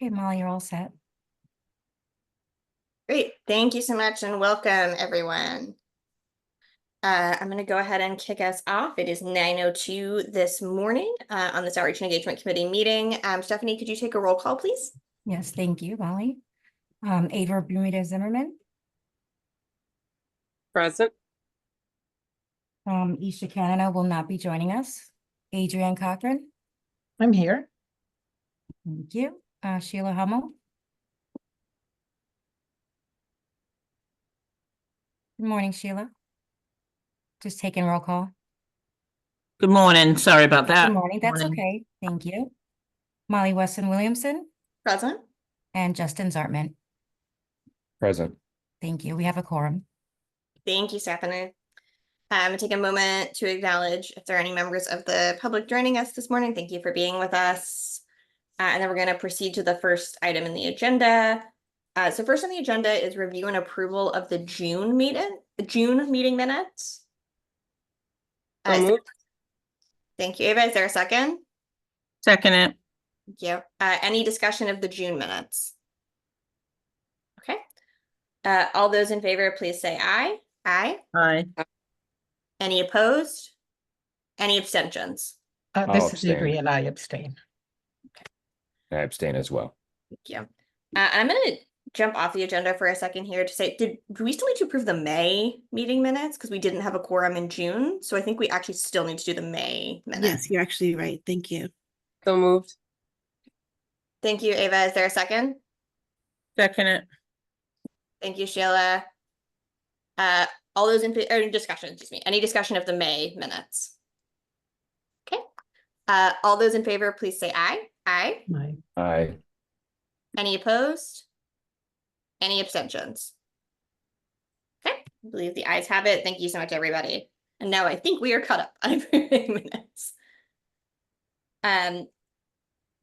Okay, Molly, you're all set. Great, thank you so much and welcome everyone. I'm going to go ahead and kick us off. It is 9:02 this morning on this Outreach and Engagement Committee meeting. Stephanie, could you take a roll call, please? Yes, thank you, Molly. Ava Bermudez Zimmerman, Present. Isha Canada will not be joining us. Adrienne Cochran, I'm here. thank you. Sheila Hummel. Good morning, Sheila. Just taking roll call. Good morning. Sorry about that. Good morning, that's okay, thank you. Molly Weston Williamson Present. and Justin Zartman. Present. Thank you, we have a quorum. Thank you, Stephanie. I'm going to take a moment to acknowledge if there are any members of the public joining us this morning. Thank you for being with us. And then we're going to proceed to the first item in the agenda. So first on the agenda is review and approval of the June meeting minutes. Thank you, Ava. Is there a second? Second it. Thank you. Any discussion of the June minutes? Okay. All those in favor, please say aye. Aye. Aye. Any opposed? Any abstentions? This is Adrienne, and I abstain. I abstain as well. Thank you. I'm going to jump off the agenda for a second here to say, do we still need to approve the May meeting minutes? Because we didn't have a quorum in June. So I think we actually still need to do the May minutes. Yes, you're actually right. Thank you. So moved. Thank you, Ava. Is there a second? Second it. Thank you, Sheila. All those in or discussion, excuse me, any discussion of the May minutes? Okay. All those in favor, please say aye. Aye. Aye. Aye. Any opposed? Any abstentions? Okay, I believe the ayes have it. Thank you so much, everybody. And now I think we are caught up on approving minutes.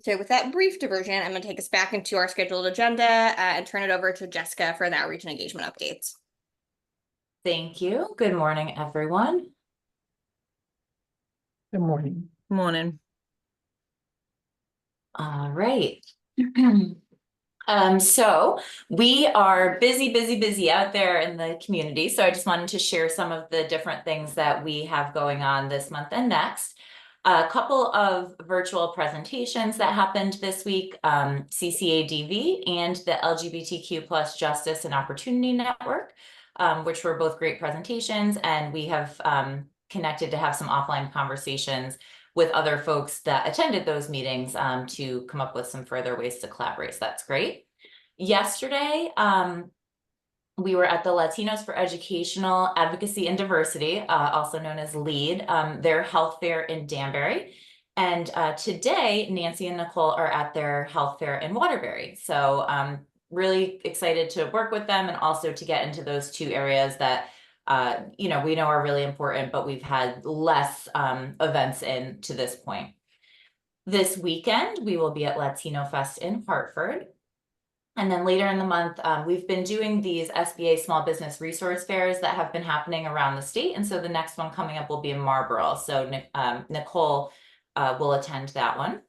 So with that brief diversion, I'm going to take us back into our scheduled agenda and turn it over to Jessica for the outreach and engagement updates. Thank you. Good morning, everyone. Good morning. Morning. All right. So we are busy out there in the community. So I just wanted to share some of the different things that we have going on this month and next. A couple of virtual presentations that happened this week, CCADV and the LGBTQ+ Justice and Opportunity Network, which were both great presentations, and we have connected to have some offline conversations with other folks that attended those meetings to come up with some further ways to collaborate. So that's great. Yesterday, we were at the Latinos for Educational Advocacy and Diversity, also known as LEAD, their health fair in Danbury. And today, Nancy and Nicole are at their health fair in Waterbury. So really excited to work with them and also to get into those two areas that we know are really important, but we've had less events in to this point. This weekend, we will be at Latino Fest in Hartford. And then later in the month, we've been doing these SBA small business resource fairs that have been happening around the state. And so the next one coming up will be in Marlborough. So Nicole will attend that one.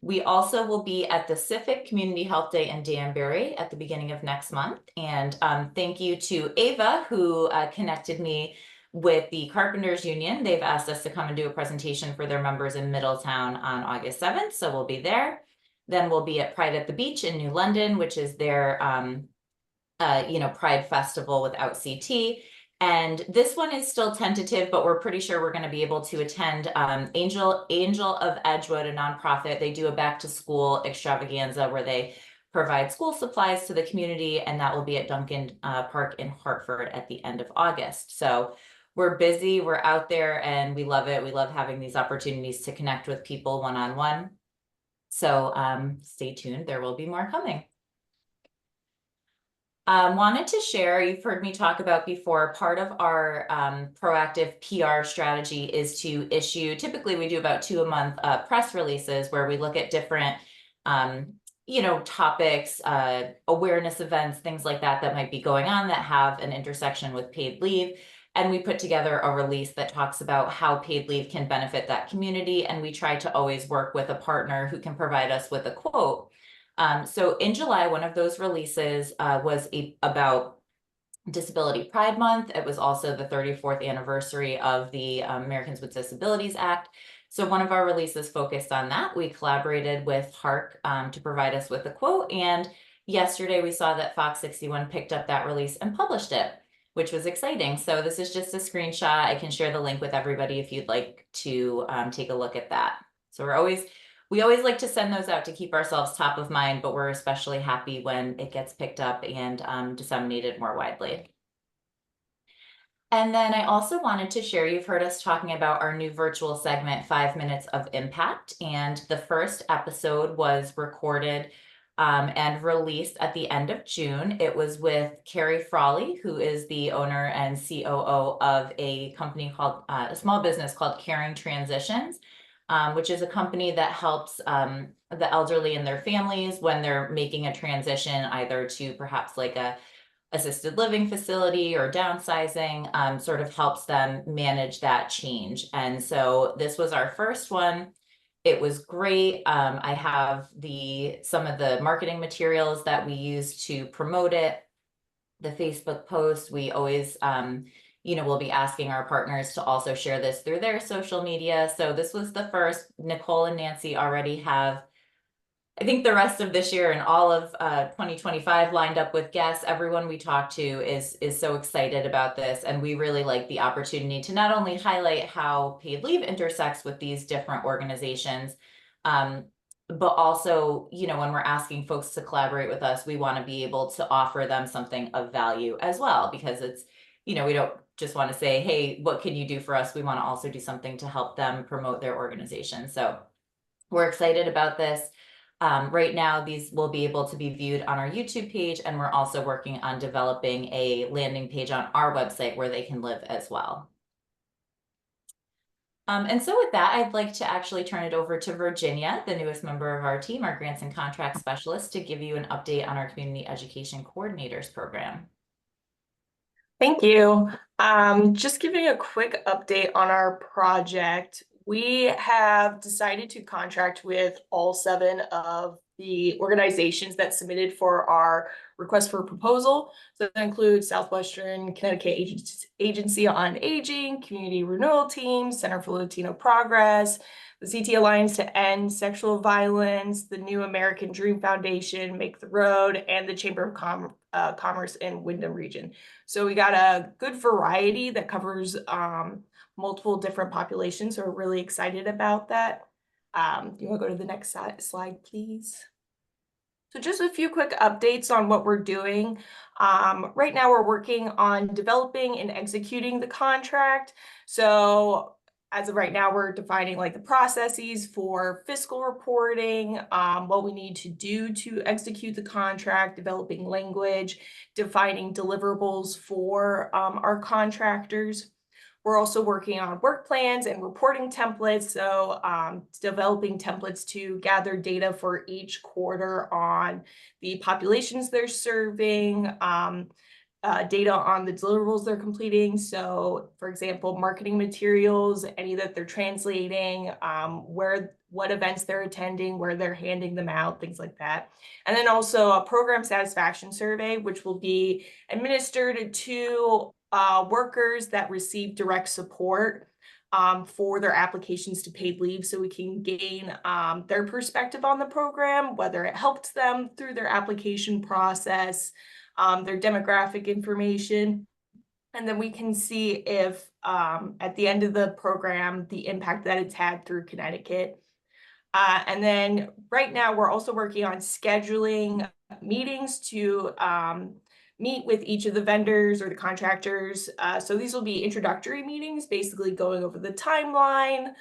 We also will be at the Civic Community Health Day in Danbury at the beginning of next month. And thank you to Ava, who connected me with the Carpenters Union. They've asked us to come and do a presentation for their members in Middletown on August 7th. So we'll be there. Then we'll be at Pride at the Beach in New London, which is their Pride Festival without CT. And this one is still tentative, but we're pretty sure we're going to be able to attend Angel of Edgewood, a nonprofit. They do a back to school extravaganza where they provide school supplies to the community, and that will be at Duncan Park in Hartford at the end of August. So we're busy, we're out there, and we love it. We love having these opportunities to connect with people one-on-one. So stay tuned, there will be more coming. Wanted to share, you've heard me talk about before, part of our proactive PR strategy is to issue, typically we do about 2 a month press releases where we look at different topics, awareness events, things like that that might be going on that have an intersection with paid leave. And we put together a release that talks about how paid leave can benefit that community. And we try to always work with a partner who can provide us with a quote So in July, one of those releases was about Disability Pride Month. It was also the 34th anniversary of the Americans with Disabilities Act. So one of our releases focused on that. We collaborated with Hark to provide us with a quote. And yesterday we saw that Fox 61 picked up that release and published it, which was exciting. So this is just a screenshot. I can share the link with everybody if you'd like to take a look at that. So we always like to send those out to keep ourselves top of mind, but we're especially happy when it gets picked up and disseminated more widely. And then I also wanted to share, you've heard us talking about our new virtual segment, 5 Minutes of Impact. And the first episode was recorded and released at the end of June. It was with Carrie Frawley, who is the owner and COO of a company called, a small business called Caring Transitions, which is a company that helps the elderly and their families when they're making a transition, either to perhaps like a assisted living facility or downsizing, sort of helps them manage that change. And so this was our first one. It was great. I have some of the marketing materials that we use to promote it. The Facebook post, we always, we'll be asking our partners to also share this through their social media. So this was the first. Nicole and Nancy already have, I think, the rest of this year and all of 2025 lined up with guests. Everyone we talk to is so excited about this. And we really like the opportunity to not only highlight how paid leave intersects with these different organizations, but also, when we're asking folks to collaborate with us, we want to be able to offer them something of value as well, because it's, we don't just want to say, hey, what can you do for us? We want to also do something to help them promote their organization. So we're excited about this. Right now, these will be able to be viewed on our YouTube page, and we're also working on developing a landing page on our website where they can live as well. And so with that, I'd like to actually turn it over to Virginia, the newest member of our team, our grants and contract specialist, to give you an update on our community education coordinators program. Thank you. Just giving a quick update on our project. We have decided to contract with all 7 of the organizations that submitted for our request for proposal. So that includes Southwestern Connecticut Agency on Aging, Community Renewal Team, Center for Latino Progress, the CT Alliance to End Sexual Violence, the New American Dream Foundation, Make the Road, and the Chamber of Commerce in Wyndham Region. So we got a good variety that covers multiple different populations, so we're really excited about that. You want to go to the next slide, please? So just a few quick updates on what we're doing. Right now we're working on developing and executing the contract. So as of right now, we're defining like the processes for fiscal reporting, what we need to do to execute the contract, developing language, defining deliverables for our contractors. We're also working on work plans and reporting templates. So developing templates to gather data for each quarter on the populations they're serving, data on the deliverables they're completing. So for example, marketing materials, any that they're translating, what events they're attending, where they're handing them out, things like that. And then also a program satisfaction survey, which will be administered to workers that receive direct support for their applications to paid leave, so we can gain their perspective on the program, whether it helped them through their application process, their demographic information, and then we can see if at the end of the program, the impact that it's had through Connecticut. And then right now we're also working on scheduling meetings to meet with each of the vendors or the contractors. So these will be introductory meetings, basically going over the timeline,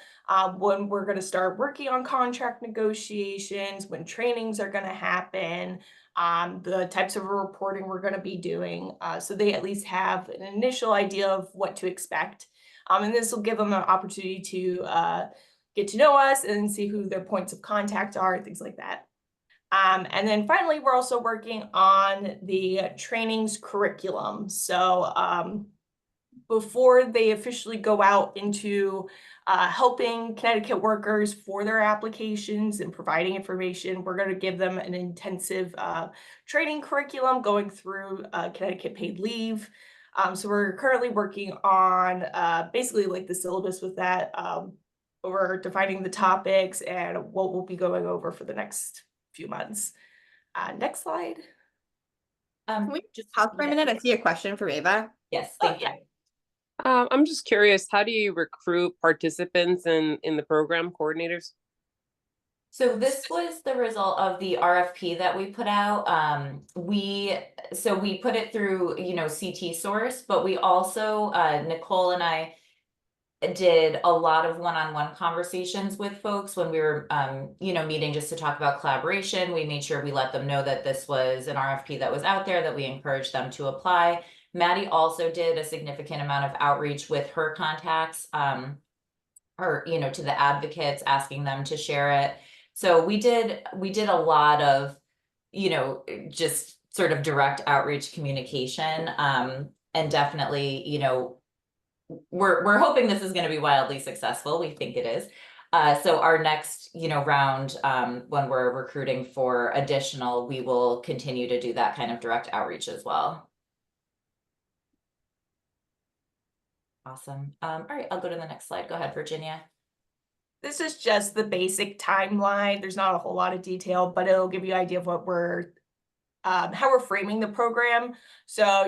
when we're going to start working on contract negotiations, when trainings are going to happen, the types of reporting we're going to be doing. So they at least have an initial idea of what to expect. And this will give them an opportunity to get to know us and see who their points of contact are, things like that. And then finally, we're also working on the trainings curriculum. So before they officially go out into helping Connecticut workers for their applications and providing information, we're going to give them an intensive training curriculum going through Connecticut paid leave. So we're currently working on basically like the syllabus with that. We're defining the topics and what we'll be going over for the next few months. Next slide. Can we just pause for a minute? I see a question from Ava. Yes, Oh, thank you. yeah. I'm just curious, how do you recruit participants in the program coordinators? So this was the result of the RFP that we put out. We put it through, CT Source, but we also, Nicole and I did a lot of one-on-one conversations with folks when we were, meeting just to talk about collaboration. We made sure we let them know that this was an RFP that was out there, that we encouraged them to apply. Maddie also did a significant amount of outreach with her contacts, to the advocates, asking them to share it. So we did a lot of, just sort of direct outreach communication, and definitely, we're hoping this is going to be wildly successful. We think it is. So our next, round, when we're recruiting for additional, we will continue to do that kind of direct outreach as well. Awesome. All right, I'll go to the next slide. Go ahead, Virginia. This is just the basic timeline. There's not a whole lot of detail, but it'll give you an idea of what how we're framing the program. So,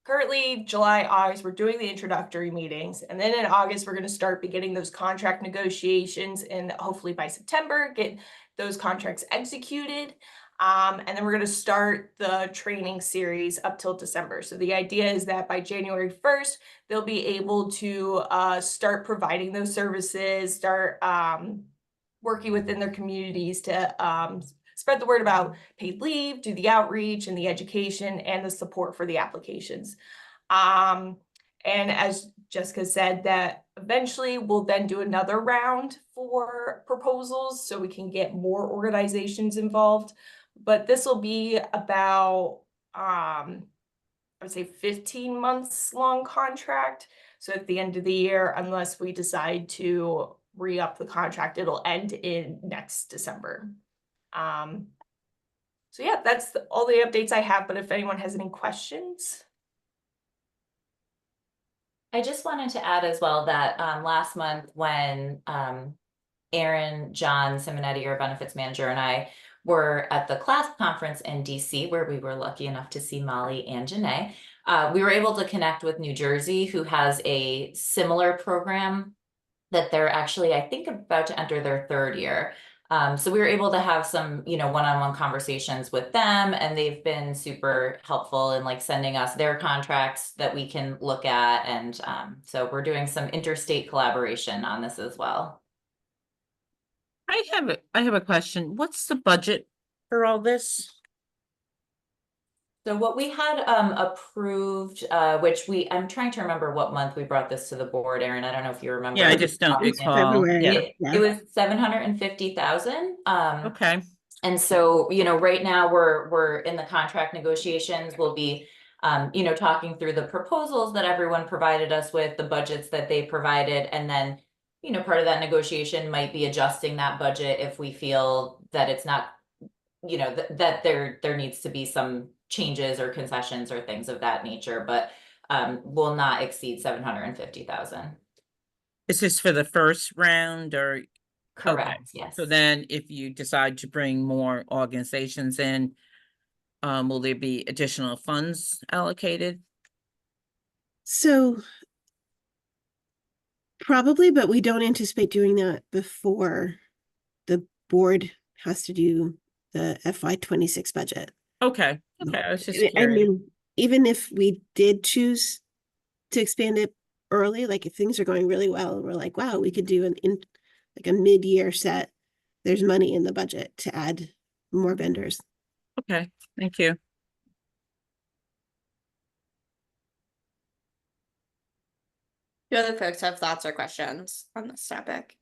currently July, August, we're doing the introductory meetings. And then in August, we're going to start beginning those contract negotiations, and hopefully by September, get those contracts executed. And then we're going to start the training series up till December. So the idea is that by January 1st, they'll be able to start providing those services, start working within their communities to spread the word about paid leave, do the outreach and the education and the support for the applications. And as Jessica said, that eventually we'll then do another round for proposals so we can get more organizations involved. But this will be about, I would say 15 months long contract. So at the end of the year, unless we decide to re-up the contract, it'll end in next December. So yeah, that's all the updates I have, but if anyone has any questions. I just wanted to add as well that last month when Erin, John Simonetti, our benefits manager, and I were at the CLASP conference in DC, where we were lucky enough to see Molly and Janae, we were able to connect with New Jersey, who has a similar program that they're actually, I think, about to enter their third year. So we were able to have some, one-on-one conversations with them, and they've been super helpful in sending us their contracts that we can look at. And so we're doing some interstate collaboration on this as well. I have a question. What's the budget for all this? So what we had approved, which I'm trying to remember what month we brought this to the board, Erin. I don't know if you remember. Yeah, I just don't recall. February. Yeah. It was 750,000. Okay. And so, right now we're in the contract negotiations. We'll be, talking through the proposals that everyone provided us with, the budgets that they provided, and then, part of that negotiation might be adjusting that budget if we feel that it's not, that there needs to be some changes or concessions or things of that nature, but will not exceed 750,000. Is this for the first round or? Correct. Okay. Yes. So then if you decide to bring more organizations in, will there be additional funds allocated? So probably, but we don't anticipate doing that before the board has to do the FY26 budget. Okay. Okay. I was just I curious. mean, even if we did choose to expand it early, like if things are going really well, and we're like, wow, we could do a mid-year set. There's money in the budget to add more vendors. Okay. Thank you. Do other folks have thoughts or questions on this topic?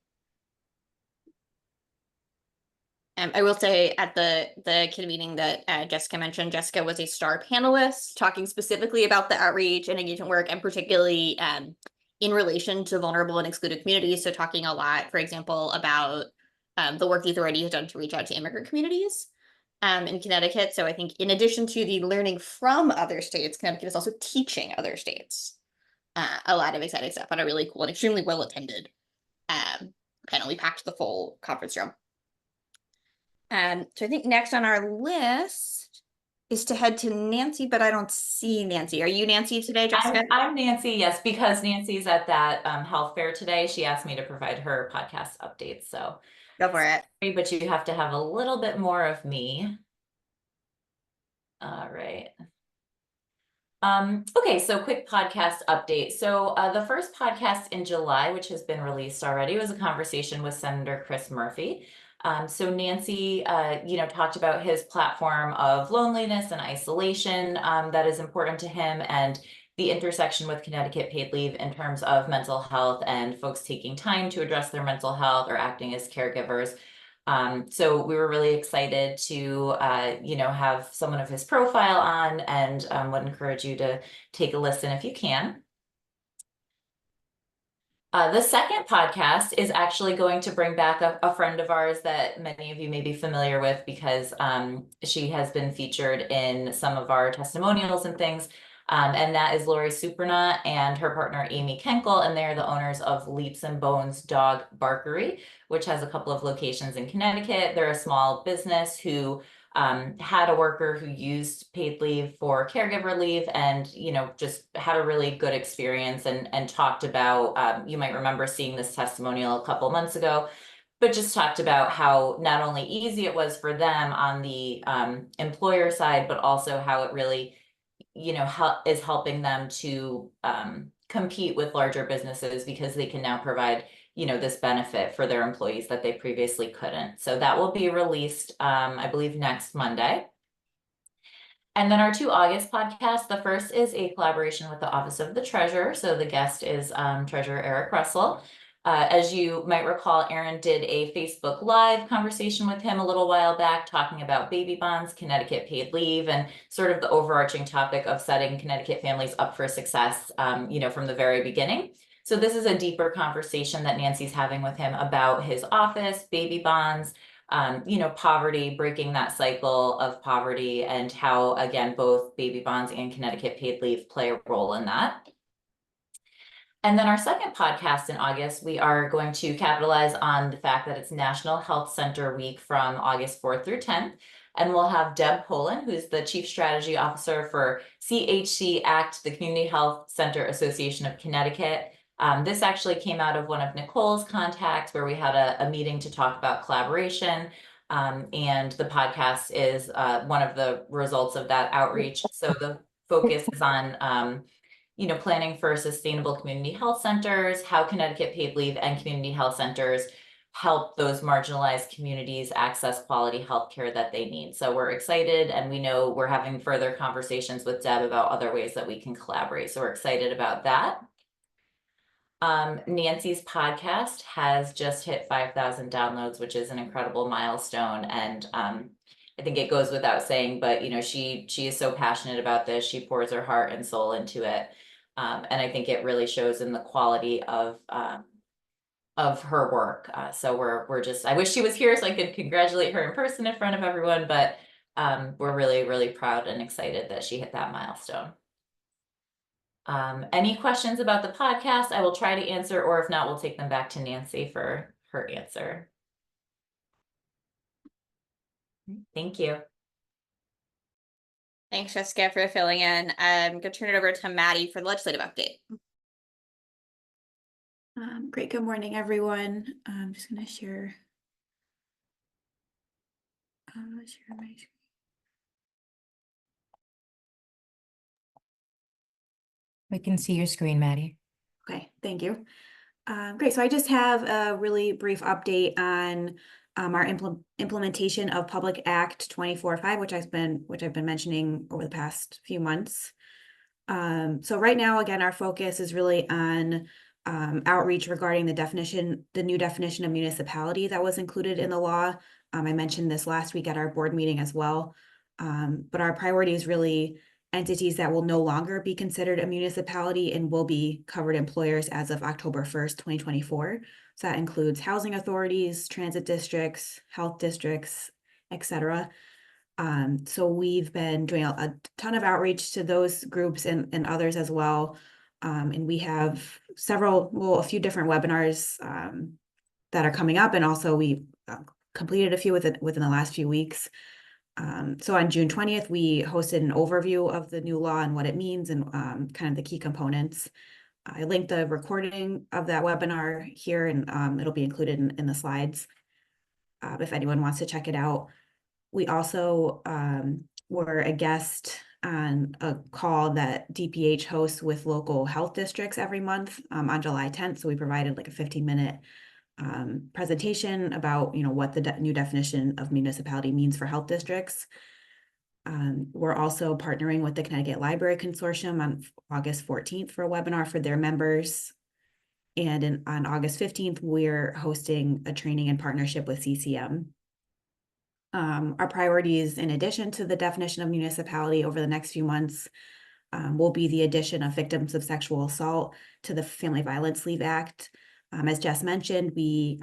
I will say at the kid meeting that Jessica mentioned, Jessica was a star panelist talking specifically about the outreach and engagement work, and particularly in relation to vulnerable and excluded communities. So talking a lot, for example, about the work the authority has done to reach out to immigrant communities in Connecticut. So I think in addition to the learning from other states, Connecticut is also teaching other states a lot of exciting stuff on a really cool and extremely well attended panel. We packed the full conference room. So I think next on our list is to head to Nancy, but I don't see Nancy. Are you Nancy today, Jessica? I'm Nancy, yes, because Nancy's at that health fair today. She asked me to provide her podcast updates, so. Go for it. Sorry, but you have to have a little bit more of me. All right. Okay, so quick podcast update. So the first podcast in July, which has been released already, was a conversation with Senator Chris Murphy. So Nancy, talked about his platform of loneliness and isolation that is important to him, and the intersection with Connecticut paid leave in terms of mental health and folks taking time to address their mental health or acting as caregivers. So we were really excited to, have someone of his profile on, and would encourage you to take a listen if you can. The second podcast is actually going to bring back a friend of ours that many of you may be familiar with, because she has been featured in some of our testimonials and things. And that is Lori Supernaut and her partner Amy Kenkel, and they're the owners of Leaps and Bones Dog Barkery, which has a couple of locations in Connecticut. They're a small business who had a worker who used paid leave for caregiver leave, and just had a really good experience, and talked about, you might remember seeing this testimonial a couple months ago, but just talked about how not only easy it was for them on the employer side, but also how it really is helping them to compete with larger businesses, because they can now provide this benefit for their employees that they previously couldn't. So that will be released, I believe, next Monday. And then our 2 August podcasts, the first is a collaboration with the Office of the Treasurer. So the guest is Treasurer Eric Russell. As you might recall, Aaron did a Facebook Live conversation with him a little while back, talking about baby bonds, Connecticut paid leave, and sort of the overarching topic of setting Connecticut families up for success, from the very beginning. So this is a deeper conversation that Nancy's having with him about his office, baby bonds, poverty, breaking that cycle of poverty, and how, again, both baby bonds and Connecticut paid leave play a role in that. And then our second podcast in August, we are going to capitalize on the fact that it's National Health Center Week from August 4th through 10th. And we'll have Deb Poland, who's the Chief Strategy Officer for CHC ACT, the Community Health Center Association of Connecticut. This actually came out of one of Nicole's contacts, where we had a meeting to talk about collaboration. And the podcast is one of the results of that outreach. So the focus is on planning for sustainable community health centers, how Connecticut paid leave and community health centers help those marginalized communities access quality healthcare that they need. So we're excited, and we know we're having further conversations with Deb about other ways that we can collaborate. So we're excited about that. Nancy's podcast has just hit 5,000 downloads, which is an incredible milestone. And I think it goes without saying, but she is so passionate about this. She pours her heart and soul into it. And I think it really shows in the quality of her work. So we're just, I wish she was here so I could congratulate her in person in front of everyone, but we're really, really proud and excited that she hit that milestone. Any questions about the podcast? I will try to answer, or if not, we'll take them back to Nancy for her answer. Thank you. Thanks, Jessica, for filling in. I'm going to turn it over to Maddie for the legislative update. Great. Good morning, everyone. I'm just going to share my screen. We can see your screen, Maddie. Okay, thank you. Great. So I just have a really brief update on our implementation of Public Act 24.5, which I've been mentioning over the past few months. So right now, again, our focus is really on outreach regarding the new definition of municipality that was included in the law I mentioned this last week at our board meeting as well. But our priority is really entities that will no longer be considered a municipality and will be covered employers as of October 1st, 2024. So that includes housing authorities, transit districts, health districts, etc. So we've been doing a ton of outreach to those groups and others as well. And we have a few different webinars that are coming up, and also we completed a few within the last few weeks. So on June 20th, we hosted an overview of the new law and what it means and kind of the key components. I linked the recording of that webinar here, and it'll be included in the slides if anyone wants to check it out. We also were a guest on a call that DPH hosts with local health districts every month on July 10th. So we provided like a 15-minute presentation about, what the new definition of municipality means for health districts. We're also partnering with the Connecticut Library Consortium on August 14th for a webinar for their members. And on August 15th, we're hosting a training in partnership with CCM. Our priorities, in addition to the definition of municipality over the next few months, will be the addition of victims of sexual assault to the Family Violence Leave Act. As Jess mentioned, we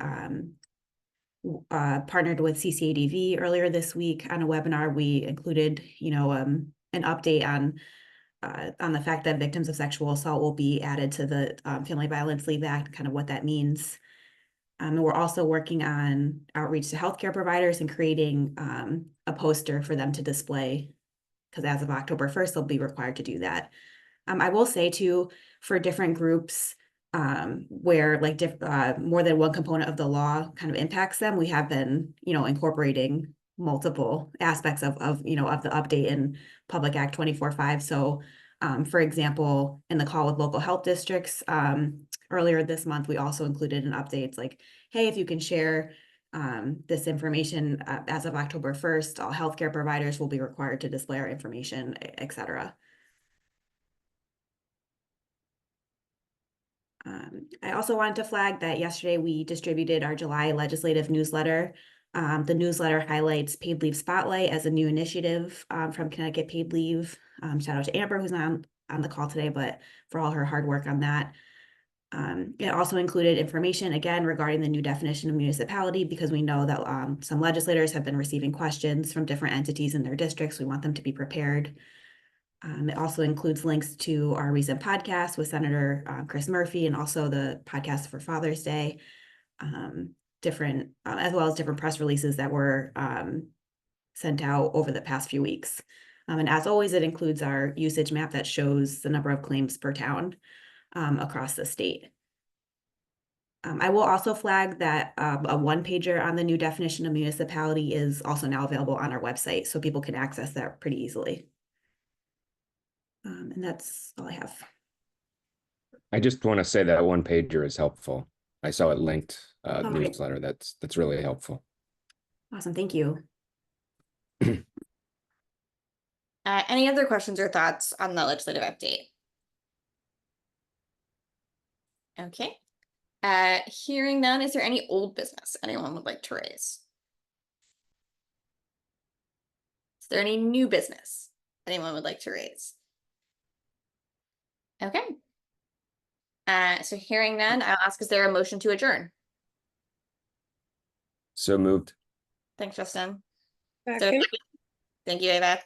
partnered with CCADV earlier this week on a webinar. We included, an update on the fact that victims of sexual assault will be added to the Family Violence Leave Act, kind of what that means. And we're also working on outreach to healthcare providers and creating a poster for them to display, because as of October 1st, they'll be required to do that. I will say too, for different groups where like more than one component of the law kind of impacts them, we have been, incorporating multiple aspects of the update in Public Act 24.5. So for example, in the call with local health districts earlier this month, we also included an update. It's like, hey, if you can share this information as of October 1st, all healthcare providers will be required to display our information, etc. I also wanted to flag that yesterday we distributed our July legislative newsletter. The newsletter highlights Paid Leave Spotlight as a new initiative from Connecticut Paid Leave. Shout out to Amber, who's not on the call today, but for all her hard work on that. It also included information, again, regarding the new definition of municipality, because we know that some legislators have been receiving questions from different entities in their districts. We want them to be prepared. It also includes links to our recent podcast with Senator Chris Murphy, and also the podcast for Father's Day, as well as different press releases that were sent out over the past few weeks. And as always, it includes our usage map that shows the number of claims per town across the state. I will also flag that a one-pager on the new definition of municipality is also now available on our website, so people can access that pretty easily. And that's all I have. I just want to say that one pager is helpful. I saw it linked Okay. newsletter. That's really helpful. Awesome, thank you. Any other questions or thoughts on the legislative update? Okay. Hearing none, is there any old business anyone would like to raise? Is there any new business anyone would like to raise? Okay. So hearing none, I'll ask, is there a motion to adjourn? So moved. Thanks, Justin. Is there a Second. second? Thank you, Ava.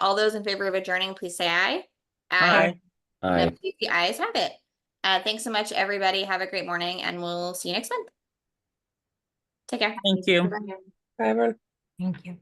All those in favor of adjourning, please say aye. Aye. Aye. The ayes have it. Thanks so much, everybody. Have a great morning, and we'll see you next month. Take care. Thank you. Bye, everyone. Thank you.